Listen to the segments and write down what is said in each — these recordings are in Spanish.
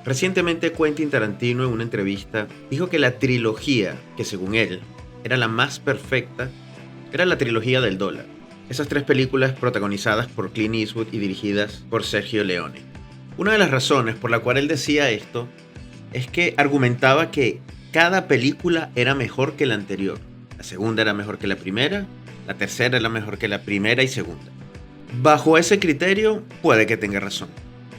Recientemente Quentin Tarantino en una entrevista dijo que la trilogía, que según él era la más perfecta, era la trilogía del dólar. Esas tres películas protagonizadas por Clint Eastwood y dirigidas por Sergio Leone. Una de las razones por la cual él decía esto es que argumentaba que cada película era mejor que la anterior. La segunda era mejor que la primera, la tercera era mejor que la primera y segunda. Bajo ese criterio puede que tenga razón,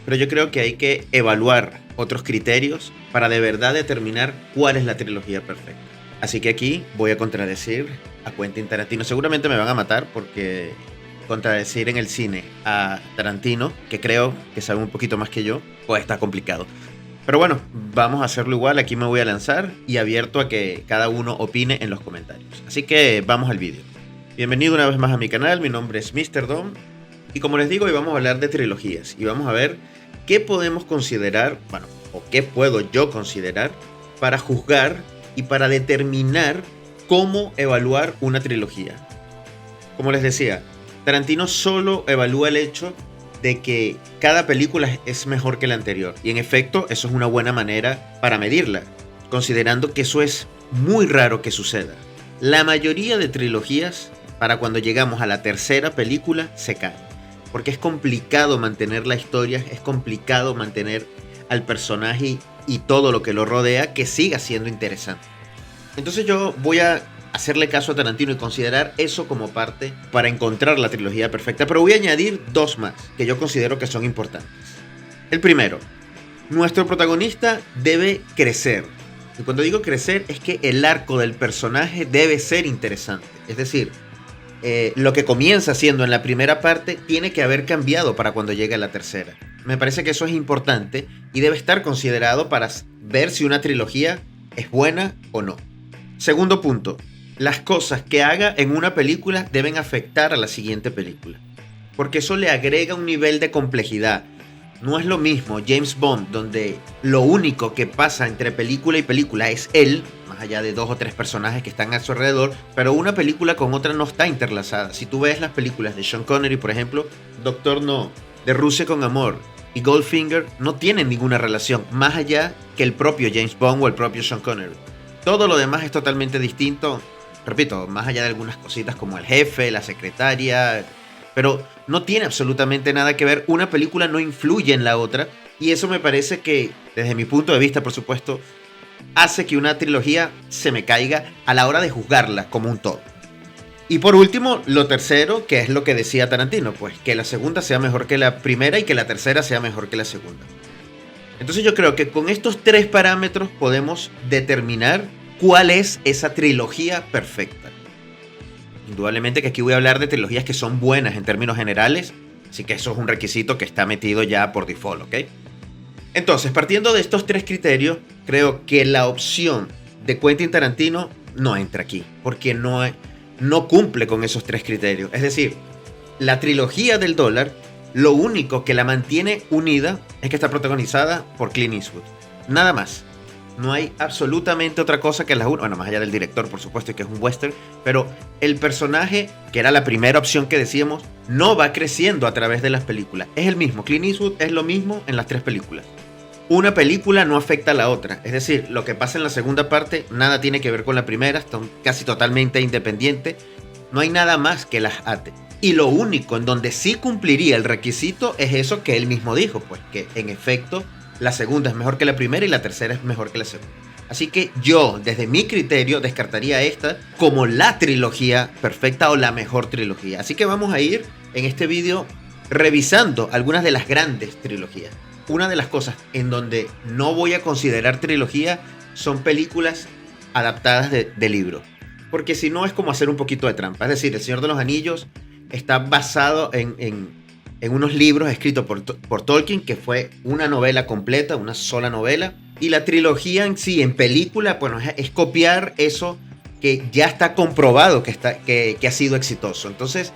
pero yo creo que hay que evaluar otros criterios para de verdad determinar cuál es la trilogía perfecta. Así que aquí voy a contradecir a Quentin Tarantino. Seguramente me van a matar porque contradecir en el cine a Tarantino, que creo que sabe un poquito más que yo, pues está complicado. Pero bueno, vamos a hacerlo igual. Aquí me voy a lanzar y abierto a que cada uno opine en los comentarios. Así que vamos al vídeo. Bienvenido una vez más a mi canal. Mi nombre es Mr. Dom. Y como les digo, hoy vamos a hablar de trilogías. Y vamos a ver qué podemos considerar, bueno, o qué puedo yo considerar para juzgar y para determinar cómo evaluar una trilogía. Como les decía, Tarantino solo evalúa el hecho de que cada película es mejor que la anterior. Y en efecto, eso es una buena manera para medirla, considerando que eso es muy raro que suceda. La mayoría de trilogías, para cuando llegamos a la tercera película, se caen. Porque es complicado mantener la historia, es complicado mantener al personaje y todo lo que lo rodea que siga siendo interesante. Entonces yo voy a hacerle caso a Tarantino y considerar eso como parte para encontrar la trilogía perfecta, pero voy a añadir dos más que yo considero que son importantes. El primero, nuestro protagonista debe crecer. Y cuando digo crecer es que el arco del personaje debe ser interesante. Es decir, lo que comienza siendo en la primera parte tiene que haber cambiado para cuando llegue a la tercera. Me parece que eso es importante y debe estar considerado para ver si una trilogía es buena o no. Segundo punto, las cosas que haga en una película deben afectar a la siguiente película, porque eso le agrega un nivel de complejidad. No es lo mismo James Bond, donde lo único que pasa entre película y película es él, más allá de dos o tres personajes que están a su alrededor, pero una película con otra no está interlazada. Si tú ves las películas de Sean Connery, por ejemplo, Doctor No, de Rusia con Amor y Goldfinger, no tienen ninguna relación, más allá que el propio James Bond o el propio Sean Connery. Todo lo demás es totalmente distinto, repito, más allá de algunas cositas como el jefe, la secretaria, pero no tiene absolutamente nada que ver. Una película no influye en la otra y eso me parece que, desde mi punto de vista, por supuesto, hace que una trilogía se me caiga a la hora de juzgarla como un todo. Y por último, lo tercero, que es lo que decía Tarantino, pues que la segunda sea mejor que la primera y que la tercera sea mejor que la segunda. Entonces yo creo que con estos tres parámetros podemos determinar cuál es esa trilogía perfecta. Indudablemente que aquí voy a hablar de trilogías que son buenas en términos generales, así que eso es un requisito que está metido ya por default, ¿ok? Entonces, partiendo de estos tres criterios, creo que la opción de Quentin Tarantino no entra aquí, porque no cumple con esos tres criterios. Es decir, la trilogía del dólar, lo único que la mantiene unida es que está protagonizada por Clint Eastwood. Nada más. No hay absolutamente otra cosa que las uno. Bueno, más allá del director, por supuesto, que es un western. Pero el personaje, que era la primera opción que decíamos, no va creciendo a través de las películas. Es el mismo. Clint Eastwood es lo mismo en las tres películas. Una película no afecta a la otra. Es decir, lo que pasa en la segunda parte nada tiene que ver con la primera. Están casi totalmente independientes. No hay nada más que las ate. Y lo único en donde sí cumpliría el requisito es eso que él mismo dijo. Pues que en efecto la segunda es mejor que la primera y la tercera es mejor que la segunda. Así que yo, desde mi criterio, descartaría esta como la trilogía perfecta o la mejor trilogía. Así que vamos a ir en este vídeo revisando algunas de las grandes trilogías. Una de las cosas en donde no voy a considerar trilogía son películas adaptadas de libros. Porque si no es como hacer un poquito de trampa. Es decir, El Señor de los Anillos está basado en unos libros escritos por Tolkien, que fue una novela completa, una sola novela. Y la trilogía en sí, en película, bueno, es copiar eso que ya está comprobado que ha sido exitoso. Entonces,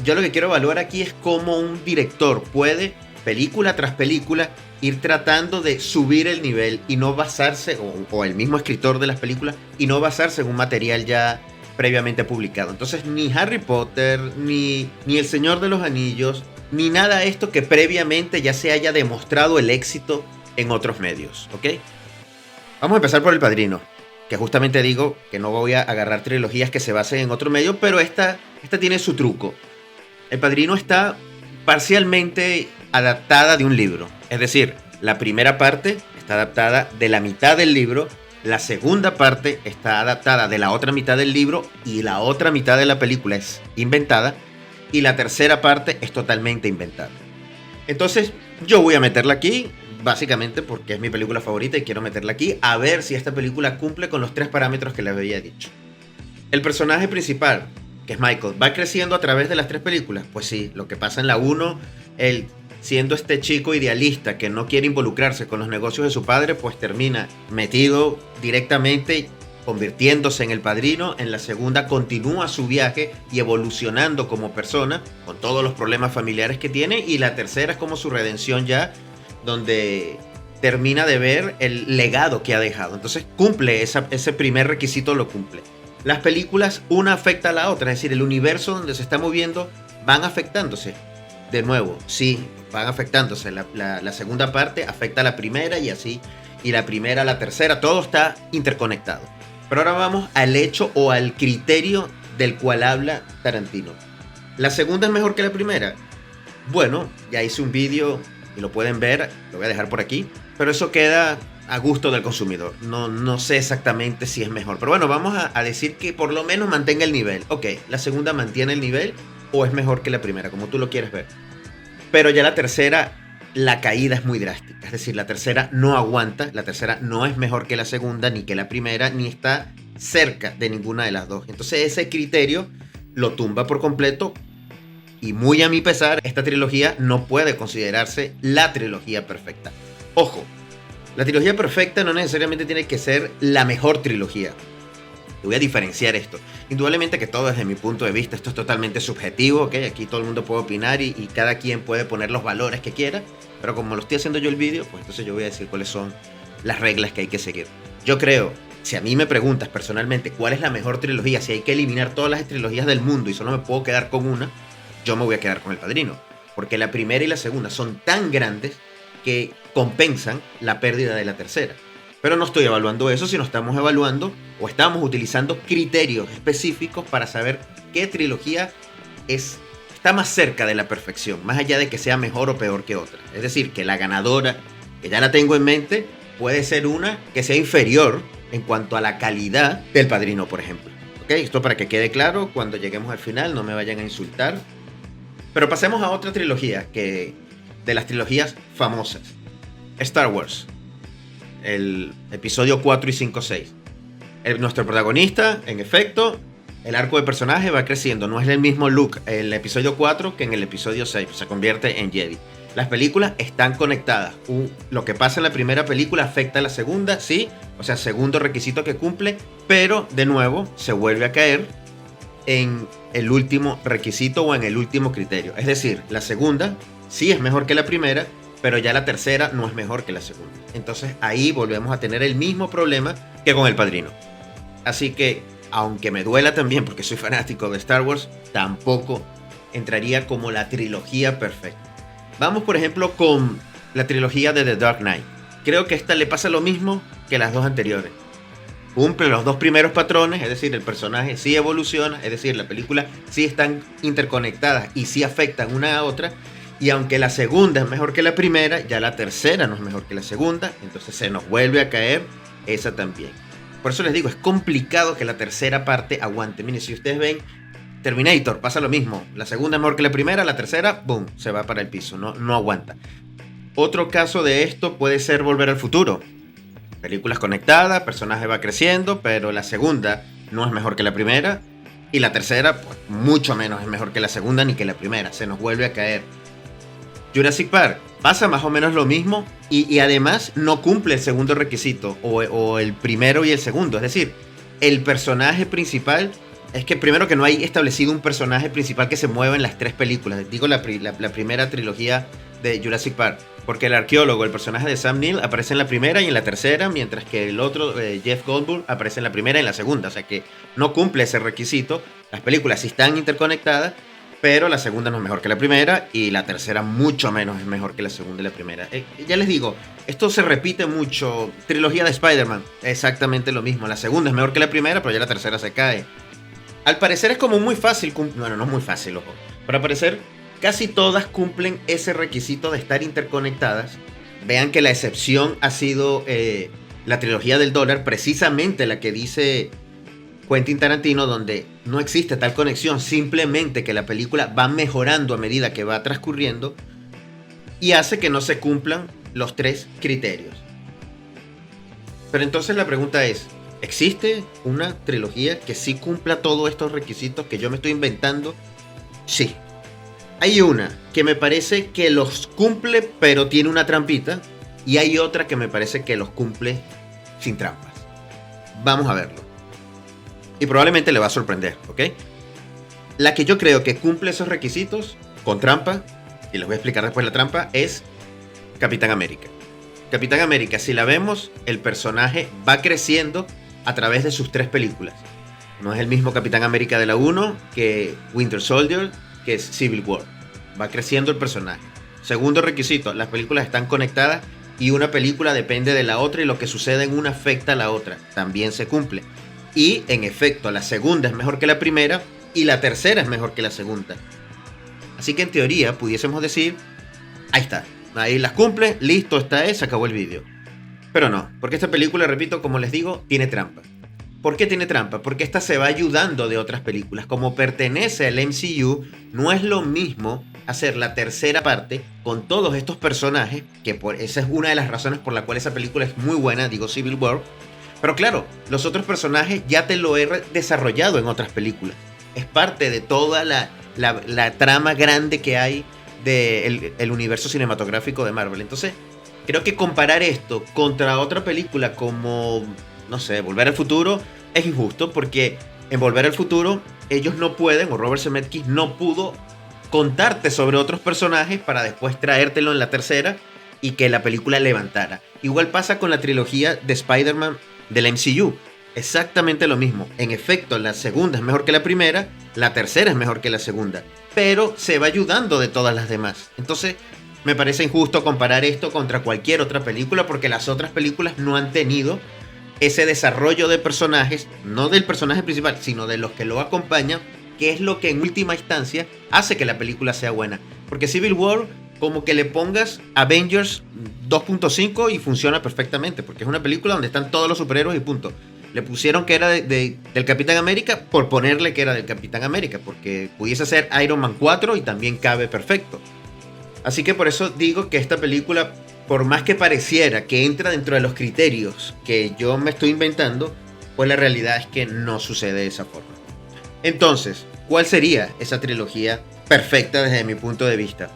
yo lo que quiero evaluar aquí es cómo un director puede, película tras película, ir tratando de subir el nivel y no basarse, o el mismo escritor de las películas, y no basarse en un material ya previamente publicado. Entonces, ni Harry Potter, ni El Señor de los Anillos, ni nada de esto que previamente ya se haya demostrado el éxito en otros medios, ¿ok? Vamos a empezar por El Padrino, que justamente digo que no voy a agarrar trilogías que se basen en otro medio, pero esta tiene su truco. El Padrino está parcialmente adaptada de un libro, es decir, la primera parte está adaptada de la mitad del libro, la segunda parte está adaptada de la otra mitad del libro y la otra mitad de la película es inventada y la tercera parte es totalmente inventada. Entonces yo voy a meterla aquí básicamente porque es mi película favorita y quiero meterla aquí a ver si esta película cumple con los 3 parámetros que les había dicho. El personaje principal, que es Michael, ¿va creciendo a través de las 3 películas? Pues sí, lo que pasa en la 1, él siendo este chico idealista que no quiere involucrarse con los negocios de su padre, pues termina metido directamente, convirtiéndose en el padrino. En la segunda continúa su viaje y evolucionando como persona, con todos los problemas familiares que tiene, y la tercera es como su redención ya, donde termina de ver el legado que ha dejado. Entonces cumple ese primer requisito, lo cumple. Las películas, una afecta a la otra, es decir, el universo donde se está moviendo van afectándose. De nuevo, sí, van afectándose. La segunda parte afecta a la primera y así, y la primera a la tercera, todo está interconectado. Pero ahora vamos al hecho o al criterio del cual habla Tarantino. ¿La segunda es mejor que la primera? Bueno, ya hice un vídeo y lo pueden ver, lo voy a dejar por aquí, pero eso queda a gusto del consumidor. No sé exactamente si es mejor, pero bueno, vamos a decir que por lo menos mantenga el nivel. Ok, la segunda mantiene el nivel o es mejor que la primera, como tú lo quieres ver. Pero ya la tercera, la caída es muy drástica. Es decir, la tercera no aguanta, la tercera no es mejor que la segunda, ni que la primera, ni está cerca de ninguna de las dos. Entonces ese criterio lo tumba por completo. Y muy a mi pesar, esta trilogía no puede considerarse la trilogía perfecta. Ojo, la trilogía perfecta no necesariamente tiene que ser la mejor trilogía. Te voy a diferenciar esto. Indudablemente que todo desde mi punto de vista, esto es totalmente subjetivo, ¿ok? Aquí todo el mundo puede opinar y cada quien puede poner los valores que quiera, pero como lo estoy haciendo yo el vídeo, pues entonces yo voy a decir cuáles son las reglas que hay que seguir. Yo creo, si a mí me preguntas personalmente cuál es la mejor trilogía, si hay que eliminar todas las trilogías del mundo y solo me puedo quedar con una, yo me voy a quedar con El Padrino, porque la primera y la segunda son tan grandes que compensan la pérdida de la tercera. Pero no estoy evaluando eso, sino estamos evaluando o estamos utilizando criterios específicos para saber qué trilogía está más cerca de la perfección, más allá de que sea mejor o peor que otra. Es decir, que la ganadora, que ya la tengo en mente, puede ser una que sea inferior en cuanto a la calidad del Padrino, por ejemplo. ¿Ok? Esto para que quede claro, cuando lleguemos al final no me vayan a insultar. Pero pasemos a otra trilogía, de las trilogías famosas. Star Wars. El episodio 4 y 5, 6. Nuestro protagonista, en efecto, el arco de personaje va creciendo. No es el mismo Luke en el episodio 4 que en el episodio 6. Se convierte en Jedi. Las películas están conectadas. Lo que pasa en la primera película afecta a la segunda, sí. O sea, segundo requisito que cumple. Pero, de nuevo, se vuelve a caer en el último requisito o en el último criterio. Es decir, la segunda sí es mejor que la primera, pero ya la tercera no es mejor que la segunda. Entonces ahí volvemos a tener el mismo problema que con El Padrino. Así que, aunque me duela también porque soy fanático de Star Wars, tampoco entraría como la trilogía perfecta. Vamos, por ejemplo, con la trilogía de The Dark Knight. Creo que a esta le pasa lo mismo que las dos anteriores. Cumple los dos primeros patrones, es decir, el personaje sí evoluciona, es decir, la película sí están interconectadas y sí afectan una a otra. Y aunque la segunda es mejor que la primera, ya la tercera no es mejor que la segunda, entonces se nos vuelve a caer esa también. Por eso les digo, es complicado que la tercera parte aguante. Miren, si ustedes ven Terminator, pasa lo mismo. La segunda es mejor que la primera, la tercera, boom, se va para el piso, no aguanta. Otro caso de esto puede ser Volver al Futuro. Películas conectadas, personaje va creciendo, pero la segunda no es mejor que la primera. Y la tercera, pues mucho menos es mejor que la segunda ni que la primera. Se nos vuelve a caer. Jurassic Park pasa más o menos lo mismo y además no cumple el segundo requisito o el primero y el segundo. Es decir, el personaje principal, es que primero que no hay establecido un personaje principal que se mueva en las 3 películas. Digo la primera trilogía de Jurassic Park, porque el arqueólogo, el personaje de Sam Neill, aparece en la primera y en la tercera, mientras que el otro, Jeff Goldblum, aparece en la primera y en la segunda. O sea que no cumple ese requisito. Las películas sí están interconectadas, pero la segunda no es mejor que la primera y la tercera mucho menos es mejor que la segunda y la primera. Ya les digo, esto se repite mucho. Trilogía de Spider-Man, exactamente lo mismo. La segunda es mejor que la primera, pero ya la tercera se cae. Al parecer es como muy fácil, bueno, no es muy fácil, ojo, pero al parecer casi todas cumplen ese requisito de estar interconectadas. Vean que la excepción ha sido la trilogía del dólar, precisamente la que dice Quentin Tarantino, donde no existe tal conexión, simplemente que la película va mejorando a medida que va transcurriendo y hace que no se cumplan los tres criterios. Pero entonces la pregunta es, ¿existe una trilogía que sí cumpla todos estos requisitos que yo me estoy inventando? Sí. Hay una que me parece que los cumple, pero tiene una trampita, y hay otra que me parece que los cumple sin trampas. Vamos a verlo. Y probablemente le va a sorprender, ¿ok? La que yo creo que cumple esos requisitos con trampa, y les voy a explicar después la trampa, es Capitán América. Capitán América, si la vemos, el personaje va creciendo a través de sus tres películas. No es el mismo Capitán América de la 1 que Winter Soldier, que es Civil War. Va creciendo el personaje. Segundo requisito, las películas están conectadas y una película depende de la otra y lo que sucede en una afecta a la otra. También se cumple. Y en efecto, la segunda es mejor que la primera y la tercera es mejor que la segunda. Así que en teoría pudiésemos decir, ahí está, ahí las cumple, listo, está, se acabó el vídeo. Pero no, porque esta película, repito, como les digo, tiene trampa. ¿Por qué tiene trampa? Porque esta se va ayudando de otras películas. Como pertenece al MCU, no es lo mismo hacer la tercera parte con todos estos personajes, que esa es una de las razones por la cual esa película es muy buena, digo Civil War. Pero claro, los otros personajes ya te lo he desarrollado en otras películas. Es parte de toda la trama grande que hay del universo cinematográfico de Marvel. Entonces, creo que comparar esto contra otra película como, no sé, Volver al Futuro, es injusto porque en Volver al Futuro ellos no pueden, o Robert Zemeckis no pudo contarte sobre otros personajes para después traértelo en la tercera y que la película levantara. Igual pasa con la trilogía de Spider-Man del MCU. Exactamente lo mismo. En efecto, la segunda es mejor que la primera, la tercera es mejor que la segunda, pero se va ayudando de todas las demás. Entonces, me parece injusto comparar esto contra cualquier otra película porque las otras películas no han tenido ese desarrollo de personajes, no del personaje principal, sino de los que lo acompañan, que es lo que en última instancia hace que la película sea buena. Porque Civil War, como que le pongas Avengers 2.5 y funciona perfectamente, porque es una película donde están todos los superhéroes y punto. Le pusieron que era del Capitán América por ponerle que era del Capitán América, porque pudiese ser Iron Man 4 y también cabe perfecto. Así que por eso digo que esta película, por más que pareciera que entra dentro de los criterios que yo me estoy inventando, pues la realidad es que no sucede de esa forma. Entonces, ¿cuál sería esa trilogía perfecta desde mi punto de vista?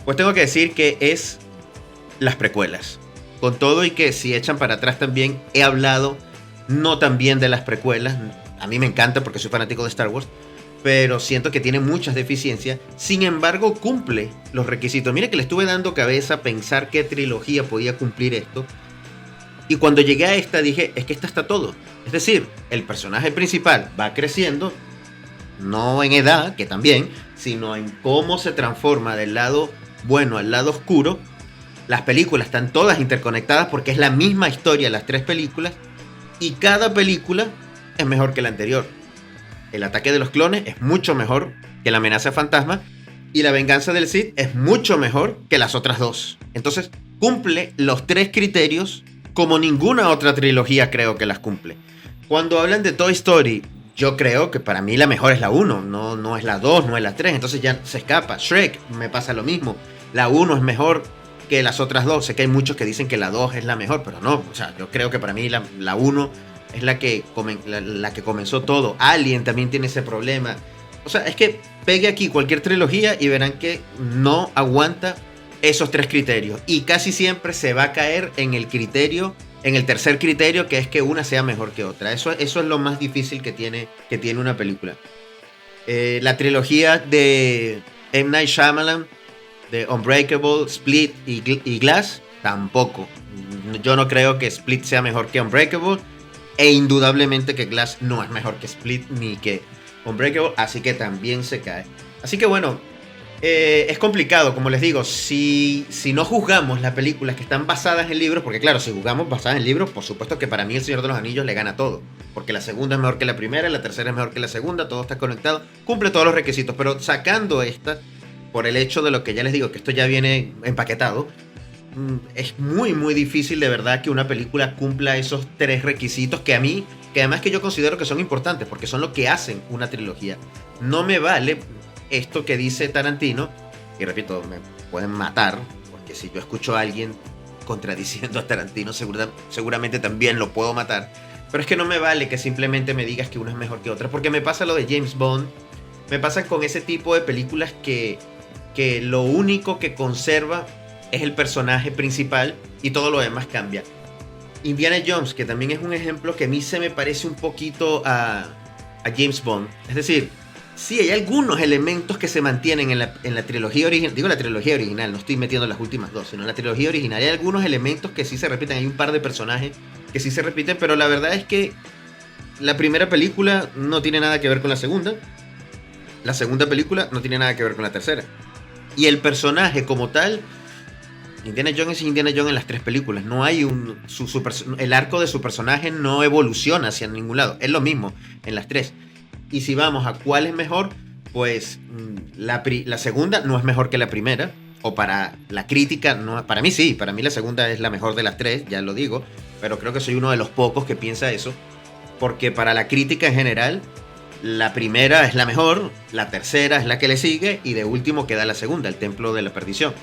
Pues tengo que decir que es las precuelas. Con todo y que si echan para atrás también he hablado no tan bien de las precuelas. A mí me encanta porque soy fanático de Star Wars, pero siento que tiene muchas deficiencias. Sin embargo, cumple los requisitos. Mira que le estuve dando cabeza a pensar qué trilogía podía cumplir esto. Y cuando llegué a esta dije, es que esta está todo. Es decir, el personaje principal va creciendo, no en edad, que también, sino en cómo se transforma del lado bueno al lado oscuro. Las películas están todas interconectadas porque es la misma historia las tres películas. Y cada película es mejor que la anterior. El ataque de los clones es mucho mejor que la amenaza fantasma. Y la venganza del Sith es mucho mejor que las otras dos. Entonces cumple los tres criterios como ninguna otra trilogía creo que las cumple. Cuando hablan de Toy Story, yo creo que para mí la mejor es la 1. No es la 2, no es la 3. Entonces ya se escapa. Shrek me pasa lo mismo. La 1 es mejor que las otras dos. Sé que hay muchos que dicen que la 2 es la mejor, pero no. O sea, yo creo que para mí la 1 es la que comenzó todo. Alien también tiene ese problema. O sea, es que pegue aquí cualquier trilogía y verán que no aguanta esos tres criterios. Y casi siempre se va a caer en el criterio, en el tercer criterio, que es que una sea mejor que otra. Eso es lo más difícil que tiene una película. La trilogía de M. Night Shyamalan, de Unbreakable, Split y Glass, tampoco. Yo no creo que Split sea mejor que Unbreakable. E indudablemente que Glass no es mejor que Split ni que Unbreakable, así que también se cae. Así que bueno, es complicado, como les digo, si no juzgamos las películas que están basadas en libros, porque claro, si juzgamos basadas en libros, por supuesto que para mí El Señor de los Anillos le gana todo, porque la segunda es mejor que la primera, la tercera es mejor que la segunda, todo está conectado, cumple todos los requisitos, pero sacando esta, por el hecho de lo que ya les digo, que esto ya viene empaquetado, es muy muy difícil de verdad que una película cumpla esos tres requisitos que a mí, que además que yo considero que son importantes, porque son lo que hacen una trilogía. No me vale esto que dice Tarantino, y repito, me pueden matar, porque si yo escucho a alguien contradiciendo a Tarantino, seguramente también lo puedo matar. Pero es que no me vale que simplemente me digas que una es mejor que otra, porque me pasa lo de James Bond, me pasa con ese tipo de películas que lo único que conserva es el personaje principal y todo lo demás cambia. Indiana Jones, que también es un ejemplo que a mí se me parece un poquito a James Bond. Es decir, sí, hay algunos elementos que se mantienen en la trilogía original. Digo la trilogía original, no estoy metiendo las últimas dos, sino en la trilogía original. Hay algunos elementos que sí se repiten. Hay un par de personajes que sí se repiten, pero la verdad es que la primera película no tiene nada que ver con la segunda. La segunda película no tiene nada que ver con la tercera. Y el personaje como tal, Indiana Jones es Indiana Jones en las tres películas. No hay el arco de su personaje no evoluciona hacia ningún lado. Es lo mismo en las tres. Y si vamos a cuál es mejor, pues la segunda no es mejor que la primera. O para la crítica, no, para mí sí. Para mí la segunda es la mejor de las tres, ya lo digo. Pero creo que soy uno de los pocos que piensa eso. Porque para la crítica en general, la primera es la mejor, la tercera es la que le sigue y de último queda la segunda, El Templo de la Perdición.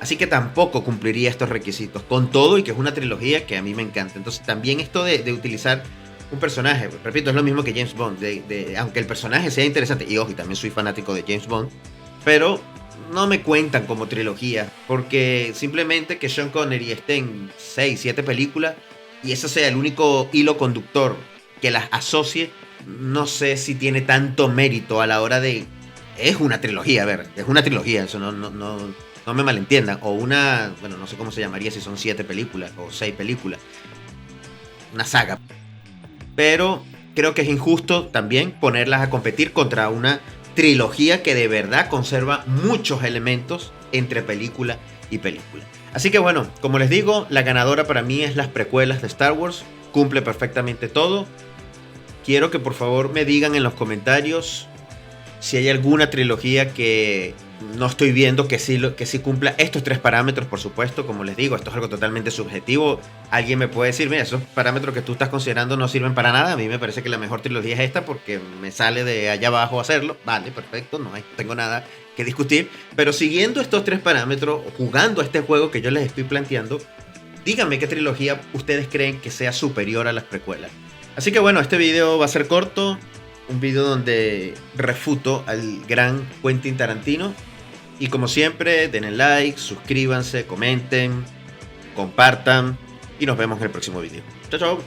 Así que tampoco cumpliría estos requisitos, con todo y que es una trilogía que a mí me encanta. Entonces también esto de utilizar un personaje, repito, es lo mismo que James Bond, aunque el personaje sea interesante, y ojo, y también soy fanático de James Bond, pero no me cuentan como trilogía, porque simplemente que Sean Connery esté en 6, 7 películas y eso sea el único hilo conductor que las asocie, no sé si tiene tanto mérito a la hora de... Es una trilogía, a ver, es una trilogía, eso no me malentiendan. O una, bueno, no sé cómo se llamaría si son 7 películas o 6 películas. Una saga. Pero creo que es injusto también ponerlas a competir contra una trilogía que de verdad conserva muchos elementos entre película y película. Así que bueno, como les digo, la ganadora para mí es las precuelas de Star Wars. Cumple perfectamente todo. Quiero que por favor me digan en los comentarios si hay alguna trilogía que no estoy viendo que sí cumpla estos tres parámetros, por supuesto. Como les digo, esto es algo totalmente subjetivo. Alguien me puede decir, mira, esos parámetros que tú estás considerando no sirven para nada. A mí me parece que la mejor trilogía es esta porque me sale de allá abajo hacerlo. Vale, perfecto, no tengo nada que discutir. Pero siguiendo estos tres parámetros, jugando a este juego que yo les estoy planteando, díganme qué trilogía ustedes creen que sea superior a las precuelas. Así que bueno, este video va a ser corto. Un video donde refuto al gran Quentin Tarantino. Y como siempre, denle like, suscríbanse, comenten, compartan. Y nos vemos en el próximo video. Chao, chao.